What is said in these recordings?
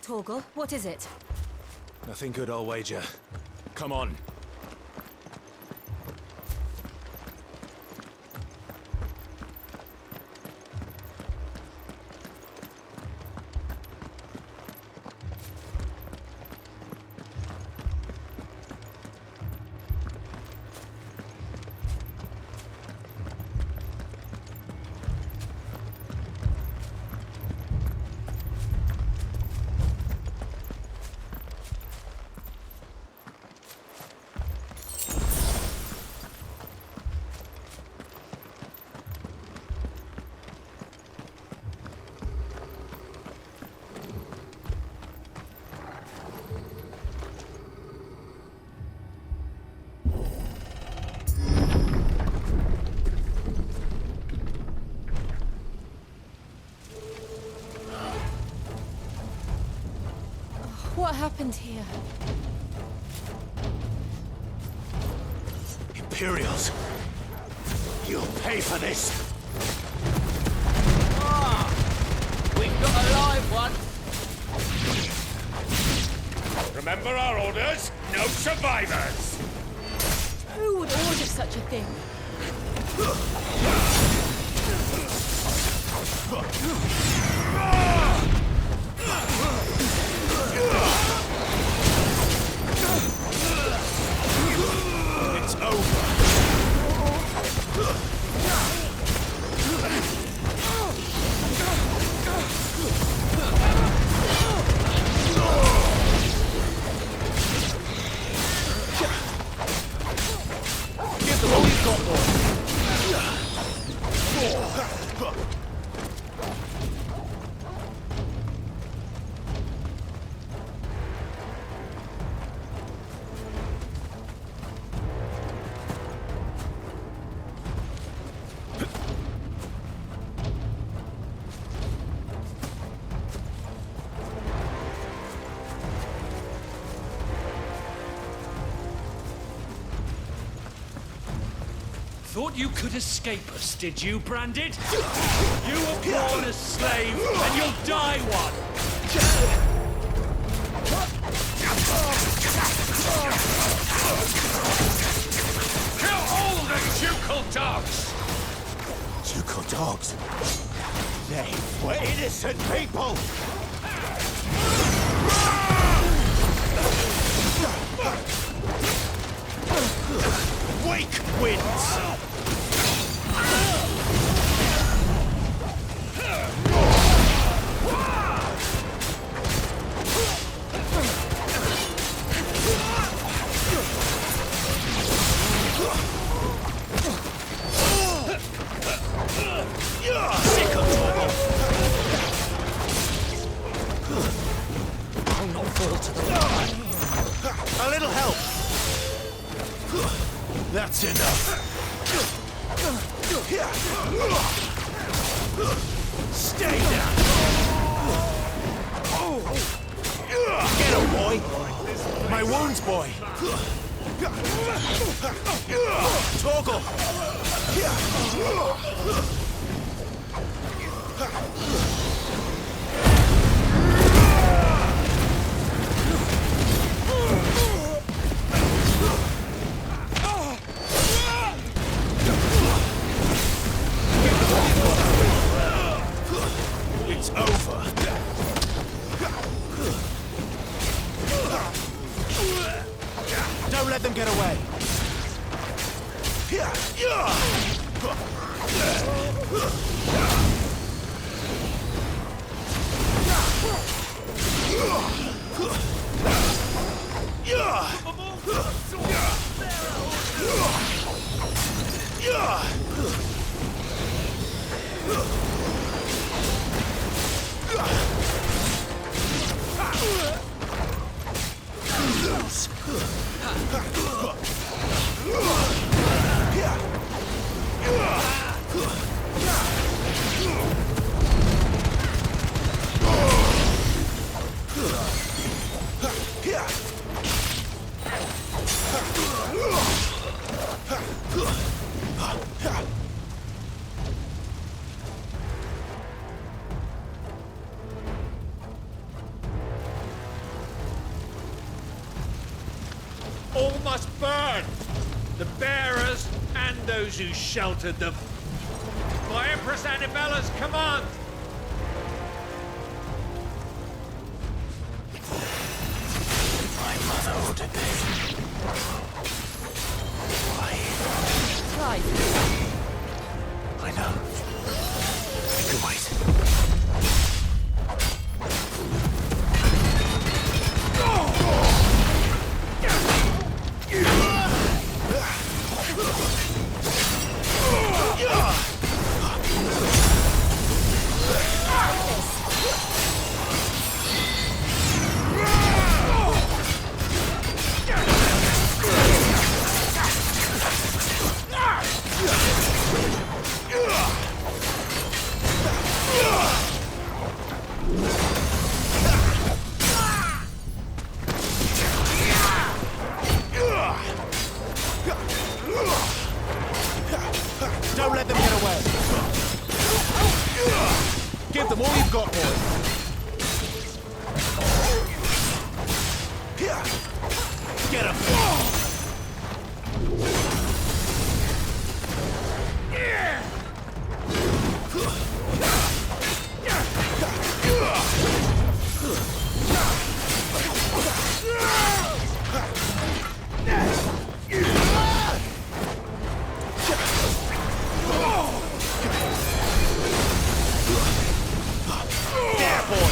Torgal, what is it? Nothing good, I'll wager. Come on. What happened here? Imperials! You'll pay for this! Ah! We've got a live one! Remember our orders? No survivors! Who would order such a thing? It's over! Give them all you've got, boy! Thought you could escape us, did you, Branded? You were born a slave, and you'll die one! Kill all the ducal dogs! Ducal dogs? They were innocent people! Wake winds! I'll not fall to the ground. A little help! That's enough! Stay down! Get him, boy! My wounds, boy! Torgal! It's over. Don't let them get away. All must burn! The bearers and those who sheltered them. By Empress Annabella's command! My mother ordered this. Why? Clive, I know. I can wait. Don't let them get away. Give them all you've got, boy. Get him. There, boy.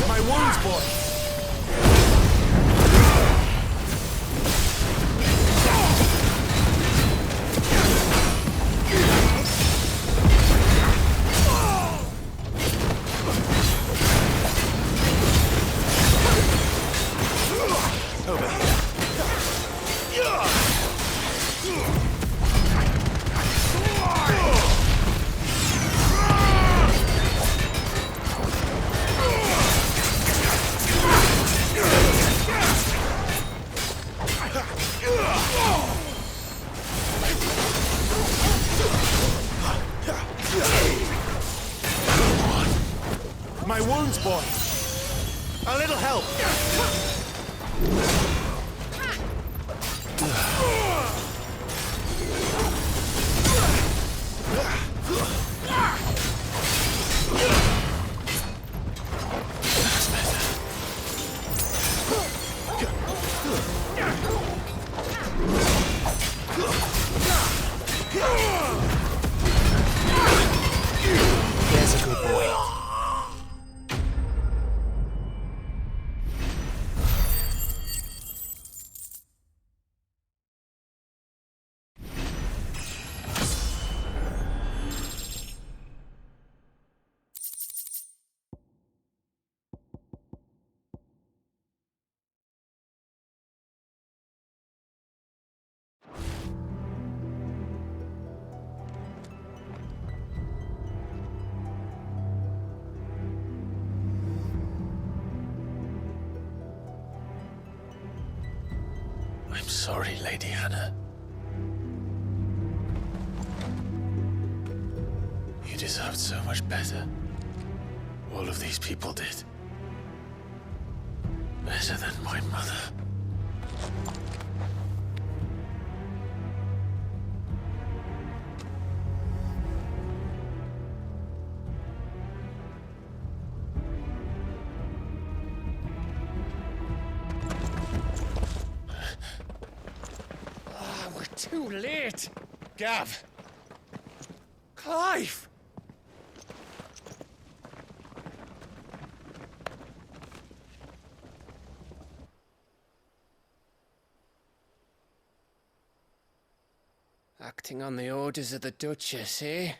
My wounds, boy. Over here. My wounds, boy. A little help. There's a good boy. I'm sorry, Lady Hannah. You deserved so much better. All of these people did. Better than my mother. Too late! Gav! Clive! Acting on the orders of the Duchess, eh?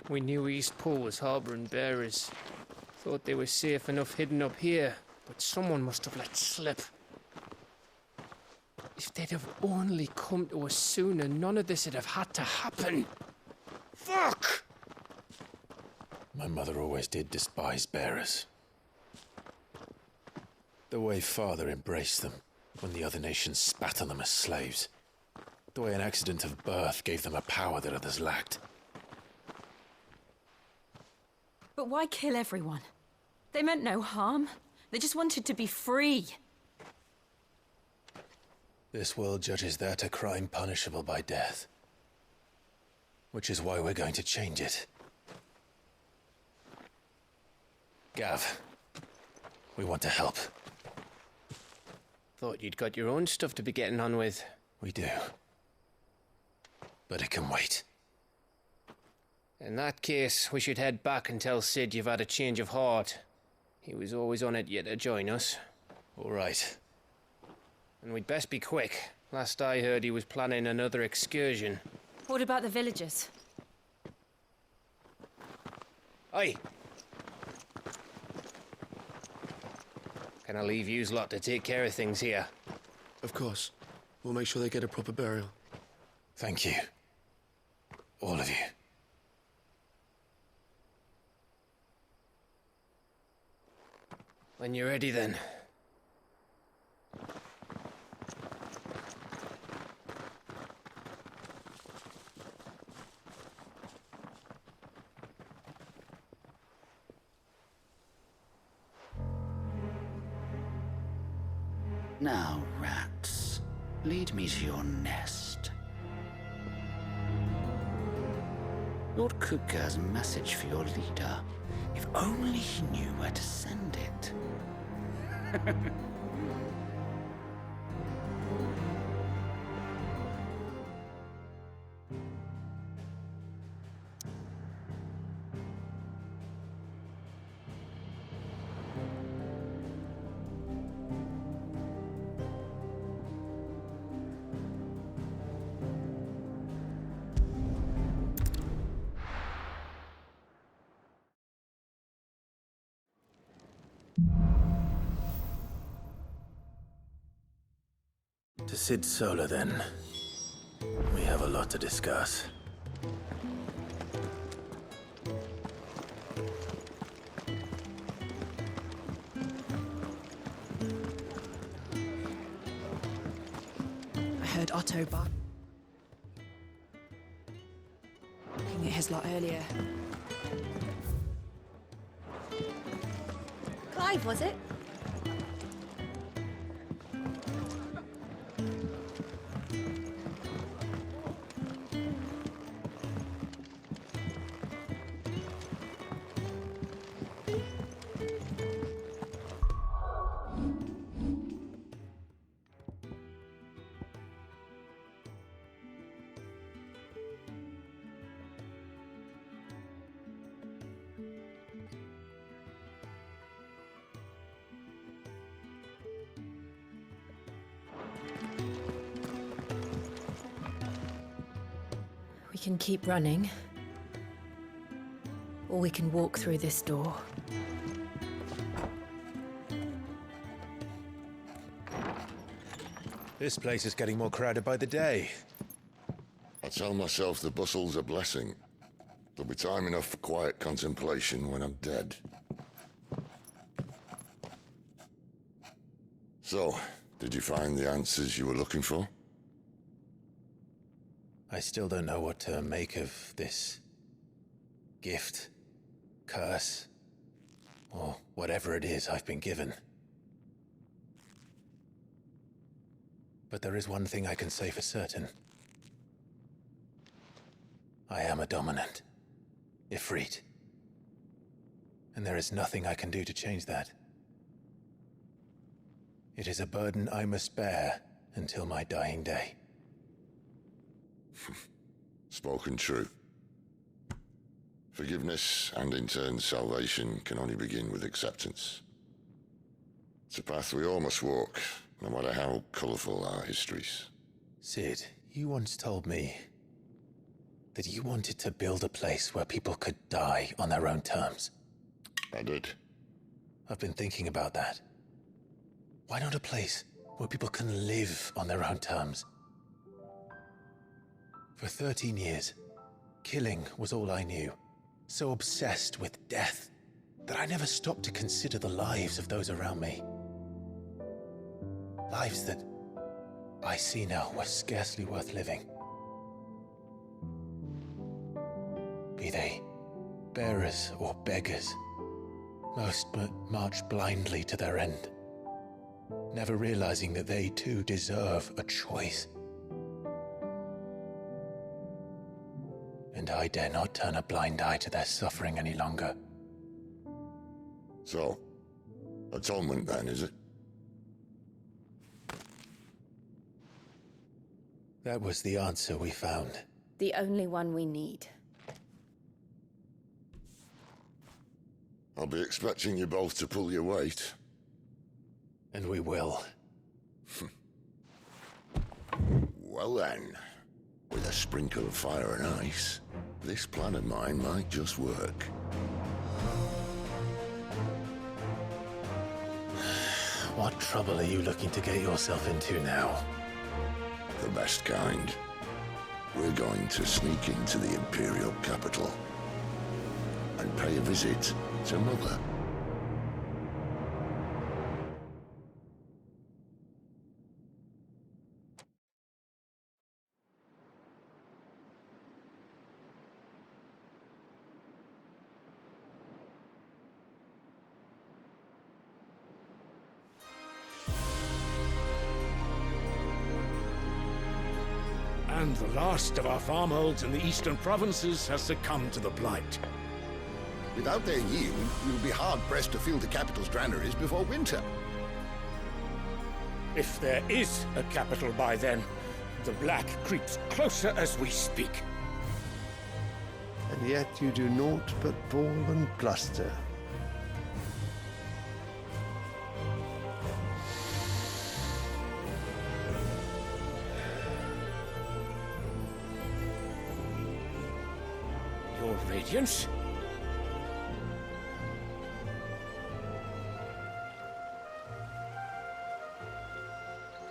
We knew East Pool was harbouring bearers. Thought they were safe enough hidden up here, but someone must have let slip. If they'd have only come to us sooner, none of this would have had to happen. Fuck! My mother always did despise bearers. The way Father embraced them when the other nations spat on them as slaves. The way an accident of birth gave them a power that others lacked. But why kill everyone? They meant no harm. They just wanted to be free. This world judges that a crime punishable by death. Which is why we're going to change it. Gav, we want to help. Thought you'd got your own stuff to be getting on with. We do. But it can wait. In that case, we should head back and tell Sid you've had a change of heart. He was always on it yet to join us. All right. And we'd best be quick. Last I heard, he was planning another excursion. What about the villagers? Aye. Can I leave yous lot to take care of things here? Of course. We'll make sure they get a proper burial. Thank you. All of you. When you're ready, then. Now, rats, lead me to your nest. Lord Kupka has a message for your leader. If only he knew where to send it. To Sid Solar, then. We have a lot to discuss. I heard Otto barking at his lot earlier. Clive, was it? We can keep running. Or we can walk through this door. This place is getting more crowded by the day. I tell myself the bustle's a blessing. There'll be time enough for quiet contemplation when I'm dead. So, did you find the answers you were looking for? I still don't know what to make of this gift, curse, or whatever it is I've been given. But there is one thing I can say for certain. I am a dominant, Ifrit. And there is nothing I can do to change that. It is a burden I must bear until my dying day. Spoken true. Forgiveness and in turn salvation can only begin with acceptance. It's a path we all must walk, no matter how colourful our histories. Sid, you once told me that you wanted to build a place where people could die on their own terms. I did. I've been thinking about that. Why not a place where people can live on their own terms? For 13 years, killing was all I knew. so obsessed with death that I never stopped to consider the lives of those around me. Lives that I see now were scarcely worth living. Be they bearers or beggars, most march blindly to their end, never realizing that they too deserve a choice. And I dare not turn a blind eye to their suffering any longer. So, atonement then, is it? That was the answer we found. The only one we need. I'll be expecting you both to pull your weight. And we will. Well then, with a sprinkle of fire and ice, this plan of mine might just work. What trouble are you looking to get yourself into now? The best kind. We're going to sneak into the Imperial capital and pay a visit to Mother. And the last of our farmholds in the eastern provinces has succumbed to the blight. Without their yield, we will be hard-pressed to fill the capital's granaries before winter. If there is a capital by then, the black creeps closer as we speak. And yet you do naught but bawl and bluster. Your Radiance?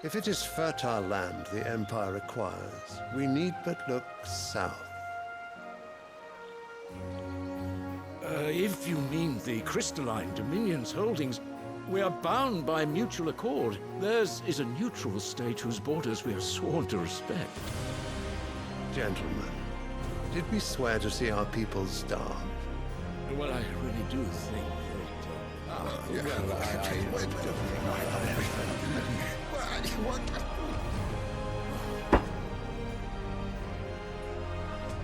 If it is fertile land the Empire requires, we need but look south. If you mean the crystalline Dominion's holdings, we are bound by mutual accord. Theirs is a neutral state whose borders we are sworn to respect. Gentlemen, did we swear to see our people starve? Well, I really do think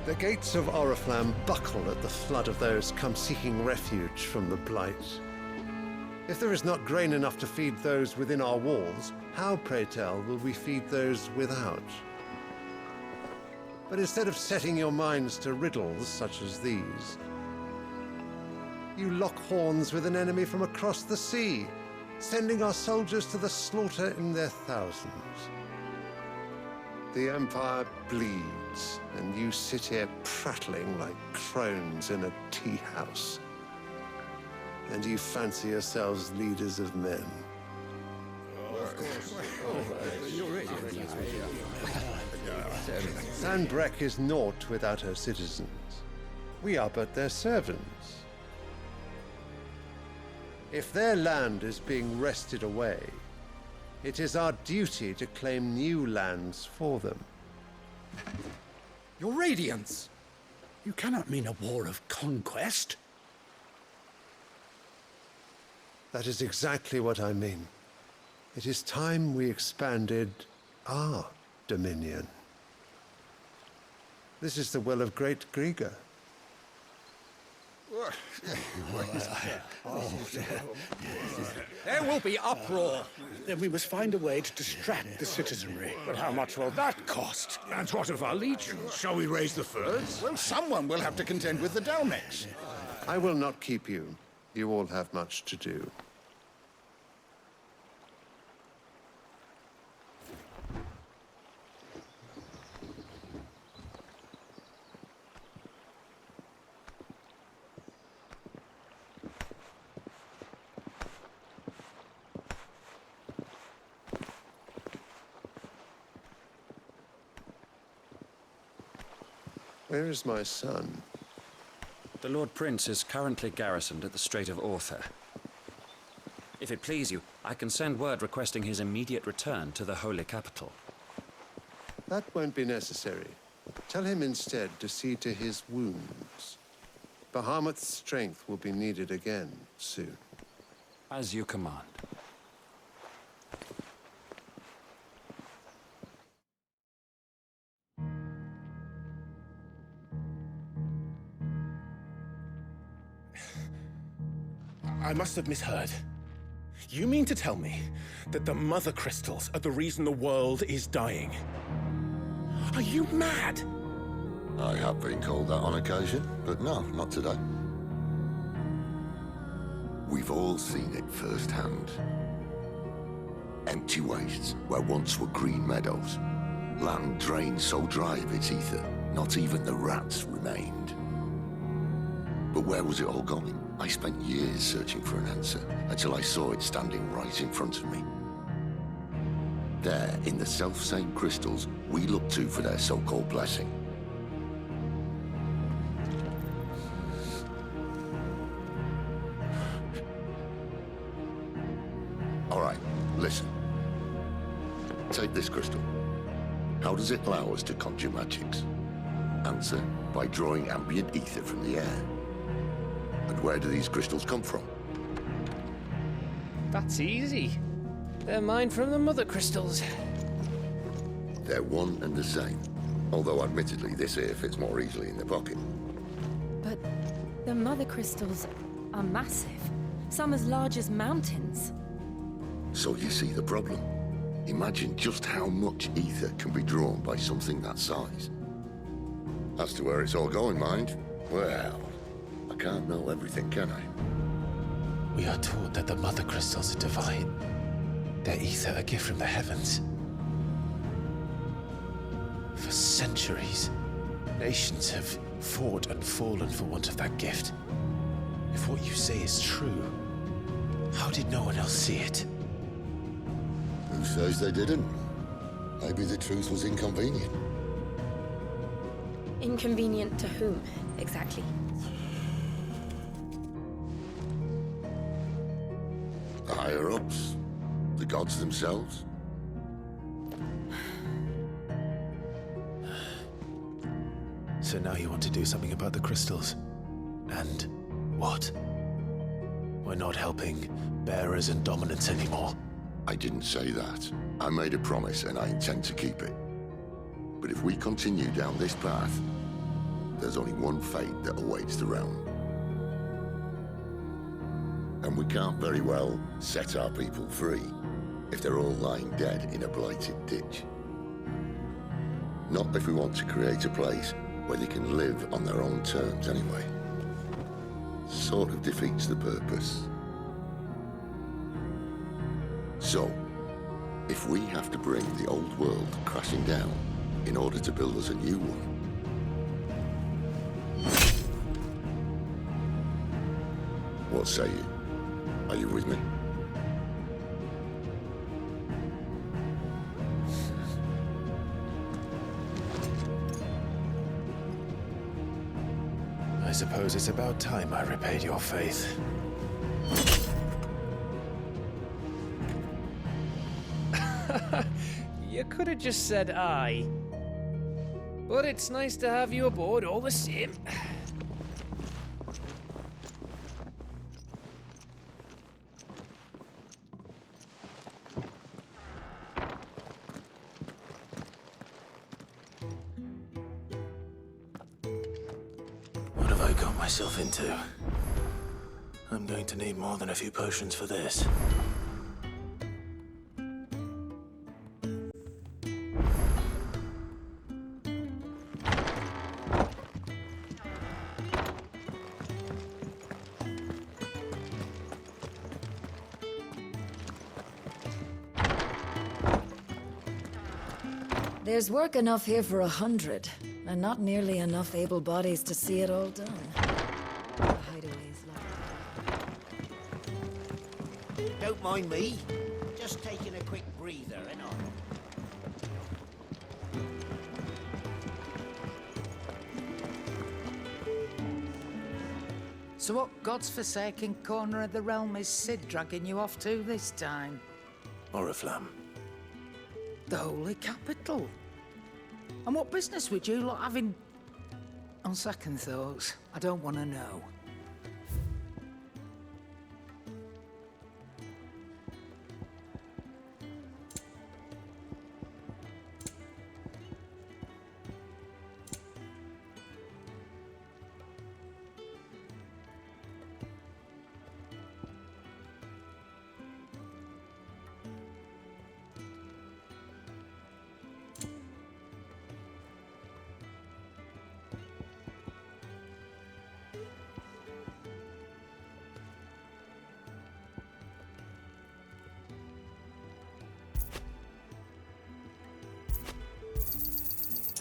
The gates of Oriflamme buckle at the flood of those come seeking refuge from the Blight. If there is not grain enough to feed those within our walls, how, pray tell, will we feed those without? But instead of setting your minds to riddles such as these, you lock horns with an enemy from across the sea, sending our soldiers to the slaughter in their thousands. The Empire bleeds, and you sit here prattling like crones in a tea house. And you fancy yourselves leaders of men. Sandbreck is naught without her citizens. We are but their servants. If their land is being wrested away, it is our duty to claim new lands for them. Your Radiance! You cannot mean a war of conquest. That is exactly what I mean. It is time we expanded our dominion. This is the will of great Grieger. There will be uproar. Then we must find a way to distract the citizenry. But how much will that cost? And what of our legions? Shall we raise the furs? Well, someone will have to contend with the Dalmex. I will not keep you. You all have much to do. Where is my son? The Lord Prince is currently garrisoned at the Strait of Author. If it please you, I can send word requesting his immediate return to the Holy Capital. That won't be necessary. Tell him instead to see to his wounds. Bahamut's strength will be needed again soon. As you command. I must have misheard. You mean to tell me that the Mother Crystals are the reason the world is dying? Are you mad? I have been called that on occasion, but no, not today. We've all seen it firsthand. Empty wastes where once were green meadows. Land drained so dry of its ether, not even the rats remained. But where was it all going? I spent years searching for an answer, until I saw it standing right in front of me. There, in the self-same crystals we look to for their so-called blessing. All right, listen. Take this crystal. How does it allow us to conjure magics? Answer, by drawing ambient ether from the air. And where do these crystals come from? That's easy. They're mine from the Mother Crystals. They're one and the same. Although admittedly this here fits more easily in the pocket. But the Mother Crystals are massive. Some as large as mountains. So you see the problem. Imagine just how much ether can be drawn by something that size. As to where it's all going, mind, well, I can't know everything, can I? We are taught that the Mother Crystals are divine. Their ether a gift from the heavens. For centuries, nations have fought and fallen for want of that gift. If what you say is true, how did no one else see it? Who says they didn't? Maybe the truth was inconvenient. Inconvenient to whom, exactly? The higher-ups? The gods themselves? So now you want to do something about the crystals? And what? We're not helping bearers and dominants anymore. I didn't say that. I made a promise and I intend to keep it. But if we continue down this path, there's only one fate that awaits the realm. And we can't very well set our people free if they're all lying dead in a blighted ditch. Not if we want to create a place where they can live on their own terms anyway. Sort of defeats the purpose. So, if we have to bring the old world crashing down in order to build us a new one, what say you? Are you with me? I suppose it's about time I repaid your faith. You could have just said aye. But it's nice to have you aboard all the same. What have I got myself into? I'm going to need more than a few potions for this. There's work enough here for 100, and not nearly enough able bodies to see it all done. The hideaways like... Don't mind me. Just taking a quick breather, and all. So what god's-forsaken corner of the realm is Sid dragging you off to this time? Oriflamme. The Holy Capital. And what business would you lot have in... On second thoughts, I don't want to know.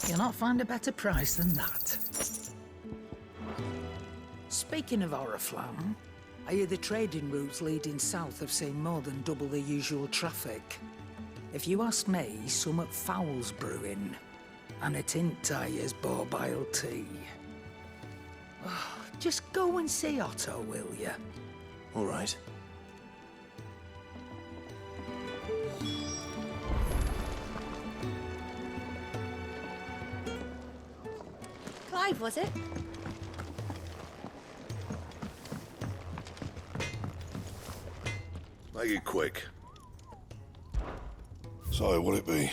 You'll not find a better price than that. Speaking of Oriflamme, I hear the trading routes leading south have seen more than double the usual traffic. If you ask me, summat foul's brewing, and it entires borbile tea. Oh, just go and see Otto, will you? All right. Clive, was it? Make it quick. So, what'll it be?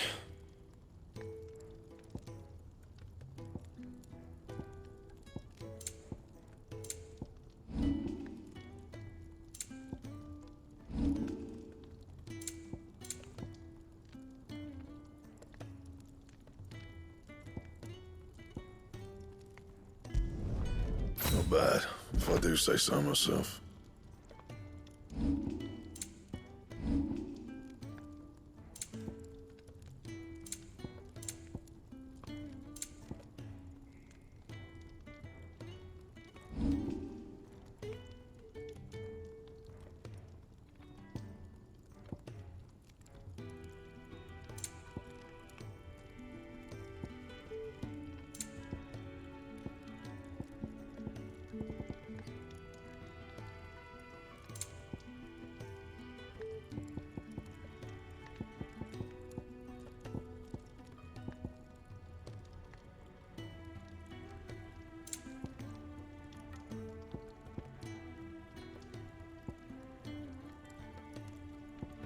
Not bad, if I do say so myself.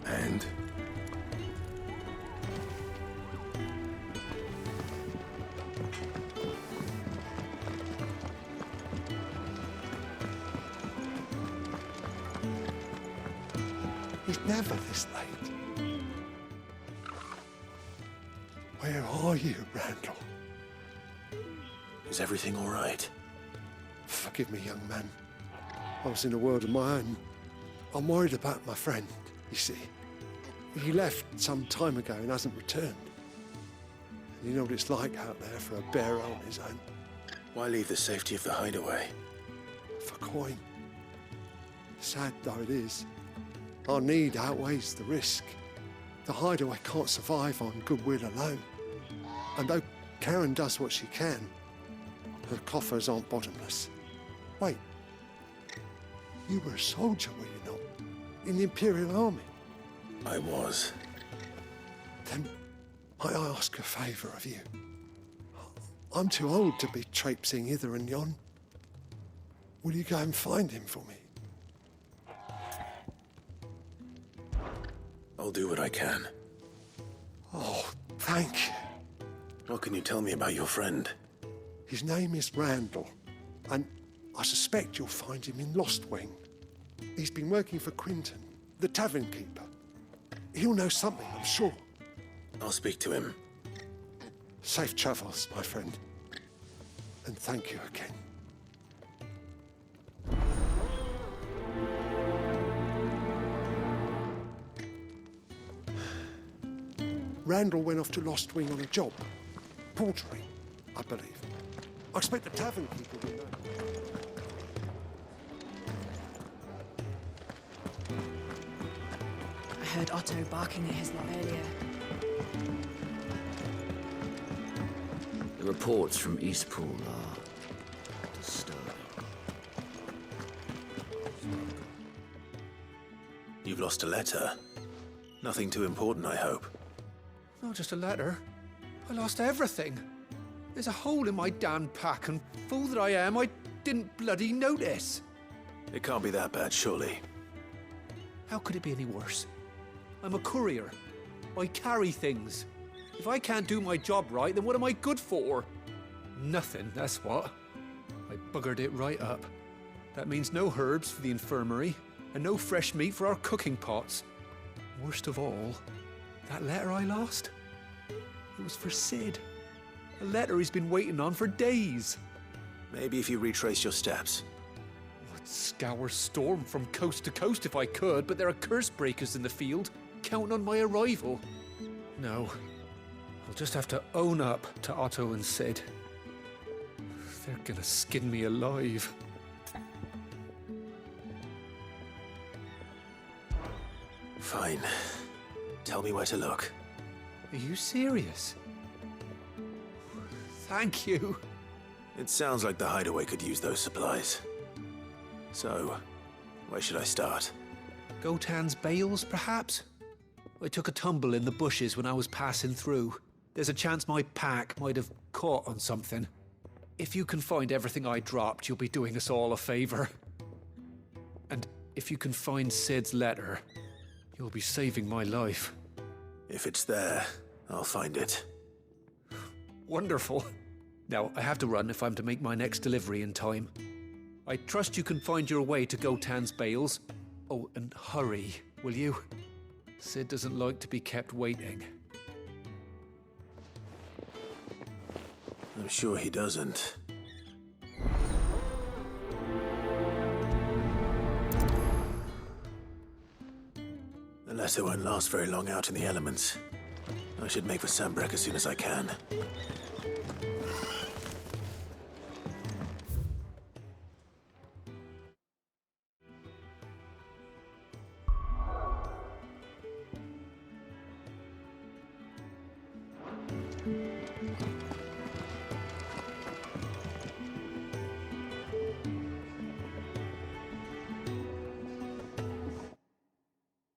And? It's never this late. Where are you, Randall? Is everything all right? Forgive me, young man. I was in a world of my own. I'm worried about my friend, you see. He left some time ago and hasn't returned. And you know what it's like out there for a bearer on his own. Why leave the safety of the hideaway? For coin. Sad though it is, our need outweighs the risk. The hideaway can't survive on goodwill alone. And though Karen does what she can, her coffers aren't bottomless. Wait, you were a soldier, were you not? In the Imperial Army? I was. Then might I ask a favour of you? I'm too old to be traipsing hither and yon. Will you go and find him for me? I'll do what I can. Oh, thank you. What can you tell me about your friend? His name is Randall, and I suspect you'll find him in Lost Wing. He's been working for Quinton, the tavern keeper. He'll know something, I'm sure. I'll speak to him. Safe travels, my friend. And thank you again. Randall went off to Lost Wing on a job. Portering, I believe. I expect the tavern keeper will know. I heard Otto barking at his lot earlier. The reports from Eastpool are disturbing. You've lost a letter. Nothing too important, I hope. Not just a letter. I lost everything. There's a hole in my damn pack, and fool that I am, I didn't bloody notice. It can't be that bad, surely. How could it be any worse? I'm a courier. I carry things. If I can't do my job right, then what am I good for? Nothing, that's what. I buggered it right up. That means no herbs for the infirmary, and no fresh meat for our cooking pots. Worst of all, that letter I lost? It was for Sid. A letter he's been waiting on for days. Maybe if you retrace your steps. I'd scour Storm from coast to coast if I could, but there are curse breakers in the field, counting on my arrival. No, I'll just have to own up to Otto and Sid. They're gonna skin me alive. Fine. Tell me where to look. Are you serious? Thank you. It sounds like the hideaway could use those supplies. So, where should I start? Gotan's bales, perhaps? I took a tumble in the bushes when I was passing through. There's a chance my pack might have caught on something. If you can find everything I dropped, you'll be doing us all a favor. And if you can find Sid's letter, you'll be saving my life. If it's there, I'll find it. Wonderful. Now, I have to run if I'm to make my next delivery in time. I trust you can find your way to Gotan's bales. Oh, and hurry, will you? Sid doesn't like to be kept waiting. I'm sure he doesn't. The letter won't last very long out in the elements. I should make for Sambrek as soon as I can.